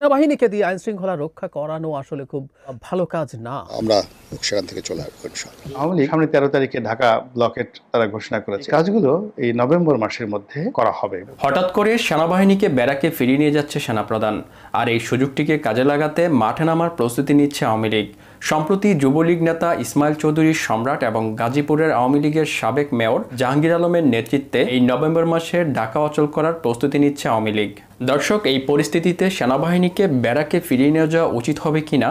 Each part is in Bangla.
সেনাবাহিনীকে দিয়ে আইনশৃঙ্খলা রক্ষা করানো আসলে খুব ভালো কাজ না। আমরা সেখান থেকে চলে আসবো ইনশাআল্লাহ। আওয়ামী লীগ সামনে 13 তারিখে ঢাকা ব্লকেট তারা ঘোষণা করেছে। কাজগুলো এই নভেম্বর মাসের মধ্যে করা হবে। হঠাৎ করে সেনাবাহিনীকে ব্যারাকে ফিরিয়ে নিয়ে যাচ্ছে সেনাপ্রধান, আর এই সুযোগটিকে কাজে লাগাতে মাঠে নামার প্রস্তুতি নিচ্ছে আওয়ামী লীগ। সম্প্রতি যুবলীগ নেতা ইসমাইল চৌধুরী সম্রাট এবং গাজীপুরের আওয়ামী লীগের সাবেক মেয়র জাহাঙ্গীর আলমের নেতৃত্বে এই নভেম্বর মাসে ঢাকা অচল করার প্রস্তুতি নিচ্ছে আওয়ামী লীগ। দর্শক, এই পরিস্থিতিতে সেনাবাহিনীকে ব্যারাকে ফিরিয়ে নিয়ে যাওয়া উচিত হবে কিনা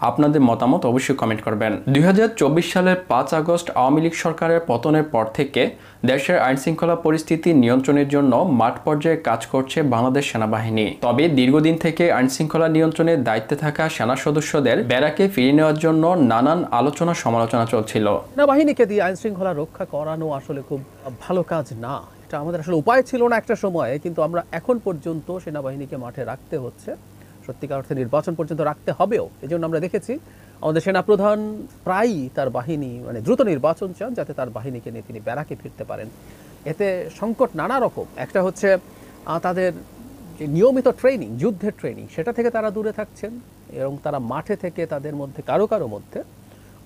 আপনাদের মতামত অবশ্যই কমেন্ট করবেন। 2024 সালের 5 আগস্ট আওয়ামী লীগ সরকারের পতনের পর থেকে দেশের আইনশৃঙ্খলা পরিস্থিতি নিয়ন্ত্রণের জন্য মাঠ পর্যায়ে কাজ করছে বাংলাদেশ সেনাবাহিনী। তবে দীর্ঘদিন থেকে আইনশৃঙ্খলা নিয়ন্ত্রণের দায়িত্বে থাকা সেনা সদস্যদের ব্যারাকে ফিরিয়ে নেওয়ার জন্য নানান আলোচনা সমালোচনা চলছিল। সেনাবাহিনীকে দিয়ে আইনশৃঙ্খলা রক্ষা করানো আসলে খুব ভালো কাজ না। এটা আমাদের আসলে উপায় ছিল না একটা সময়ে, কিন্তু আমরা এখন পর্যন্ত সেনাবাহিনীকে মাঠে রাখতে হচ্ছে, সত্যিকার অর্থে নির্বাচন পর্যন্ত রাখতে হবেও। এই জন্য আমরা দেখেছি আমাদের সেনাপ্রধান প্রায়ই তার বাহিনী দ্রুত নির্বাচন চান, যাতে তার বাহিনীকে নিয়ে তিনি ব্যারাকে ফিরতে পারেন। এতে সংকট নানা রকম। একটা হচ্ছে তাদের যে নিয়মিত ট্রেনিং, যুদ্ধের ট্রেনিং, সেটা থেকে তারা দূরে থাকছেন, এবং তারা মাঠে থেকে তাদের মধ্যে কারো মধ্যে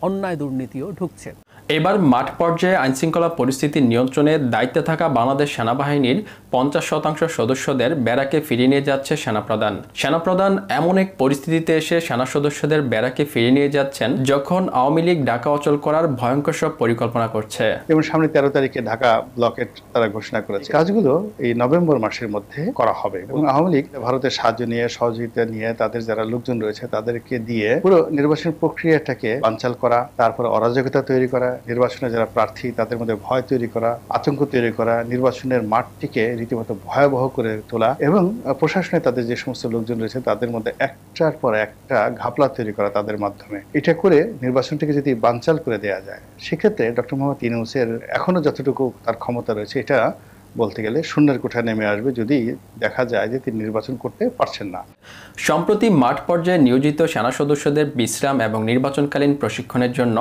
অন্যায় দুর্নীতিও ঢুকছে। এবার মাঠ পর্যায়ে আইনশৃঙ্খলা পরিস্থিতি নিয়ন্ত্রণের দায়িত্বে থাকা বাংলাদেশ সেনাবাহিনীর 50% সদস্যদের ব্যারাকে ফিরিয়ে নিয়ে যাচ্ছে সেনাপ্রধান এমন এক পরিস্থিতিতে এসে সেনা সদস্যদের ব্যারাকে ফিরিয়ে নিয়ে যাচ্ছেন যখন আওয়ামী লীগ ঢাকা অচল করার ভয়ঙ্কর সব পরিকল্পনা করছে। যেমন সামনে 13 তারিখে ঢাকা ব্লকেট তারা ঘোষণা করেছে। কাজগুলো এই নভেম্বর মাসের মধ্যে করা হবে এবং আওয়ামী লীগ ভারতের সাহায্য নিয়ে, সহযোগিতা নিয়ে, তাদের যারা লোকজন রয়েছে তাদেরকে দিয়ে পুরো নির্বাচন প্রক্রিয়াটাকে বানচাল করা, তারপরে অরাজকতা তৈরি করা, নির্বাচনে যারা প্রার্থী তাদের মধ্যে ভয় তৈরি করা, আতঙ্ক তৈরি করা, নির্বাচনের মাঠটিকে রীতিমতো ভয়াবহ করে তোলা, এবং প্রশাসনে তাদের যে সমস্ত লোকজন রয়েছে তাদের মধ্যে একটার পর একটা ঘাপলা তৈরি করা তাদের মাধ্যমে। এটা করে নির্বাচনটিকে যদি বানচাল করে দেওয়া যায়, সেক্ষেত্রে ডক্টর মোহাম্মদ ইউনূসের এখনো যতটুকু তার ক্ষমতা রয়েছে এটা বলতে গেলে শূন্যের কোঠায় নেমে আসবে যদি দেখা যায় যে তিনি নির্বাচন করতে পারছেন না। সম্প্রতি মাঠ পর্যায়ে নিয়োজিত সেনা সদস্যদের বিশ্রাম এবং নির্বাচনকালীন প্রশিক্ষণের জন্য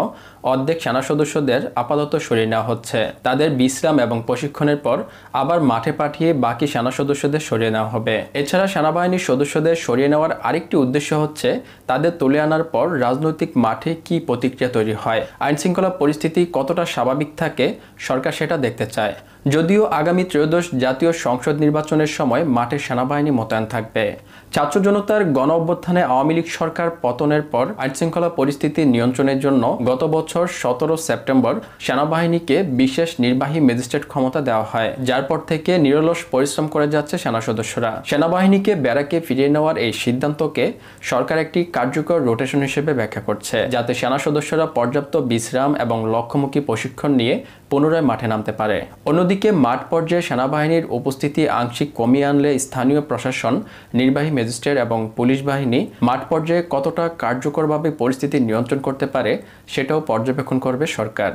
অর্ধেক সেনা সদস্যদের আপাতত সরিয়ে নেওয়া হচ্ছে। তাদের বিশ্রাম এবং প্রশিক্ষণের পর আবার মাঠে পাঠিয়ে বাকি সেনা সদস্যদের সরিয়ে নেওয়া হবে। এছাড়া সেনাবাহিনীর সদস্যদের সরিয়ে নেওয়ার আরেকটি উদ্দেশ্য হচ্ছে তাদের তুলে আনার পর রাজনৈতিক মাঠে কি প্রতিক্রিয়া তৈরি হয়, আইনশৃঙ্খলা পরিস্থিতি কতটা স্বাভাবিক থাকে, সরকার সেটা দেখতে চায়। যদিও আগামী ত্রয়োদশ জাতীয় সংসদ নির্বাচনের সময় মাঠে সেনাবাহিনী মোতায়েন থাকবে। ছাত্র জনতার গণ অভ্যুত্থানে আওয়ামী লীগ সরকার পতনের পর আইনশৃঙ্খলা পরিস্থিতি নিয়ন্ত্রণের জন্য গত বছর 17 সেপ্টেম্বর সেনাবাহিনীকে বিশেষ নির্বাহী ম্যাজিস্ট্রেট ক্ষমতা দেওয়া হয়, যার পর থেকে নিরলস পরিশ্রম করে যাচ্ছে সেনা সদস্যরা। সেনাবাহিনীকে ব্যারাকে ফিরিয়ে নেওয়ার এই সিদ্ধান্তকে সরকার একটি কার্যকর রোটেশন হিসেবে ব্যাখ্যা করছে, যাতে সেনা সদস্যরা পর্যাপ্ত বিশ্রাম এবং লক্ষ্যমুখী প্রশিক্ষণ নিয়ে পুনরায় মাঠে নামতে পারে। অন্যদিকে মাঠ পর্যায়ে সেনাবাহিনীর উপস্থিতি আংশিক কমিয়ে আনলে স্থানীয় প্রশাসন, নির্বাহী ম্যাজিস্ট্রেট এবং পুলিশ বাহিনী মাঠ পর্যায়ে কতটা কার্যকরভাবে পরিস্থিতি নিয়ন্ত্রণ করতে পারে সেটাও পর্যবেক্ষণ করবে সরকার।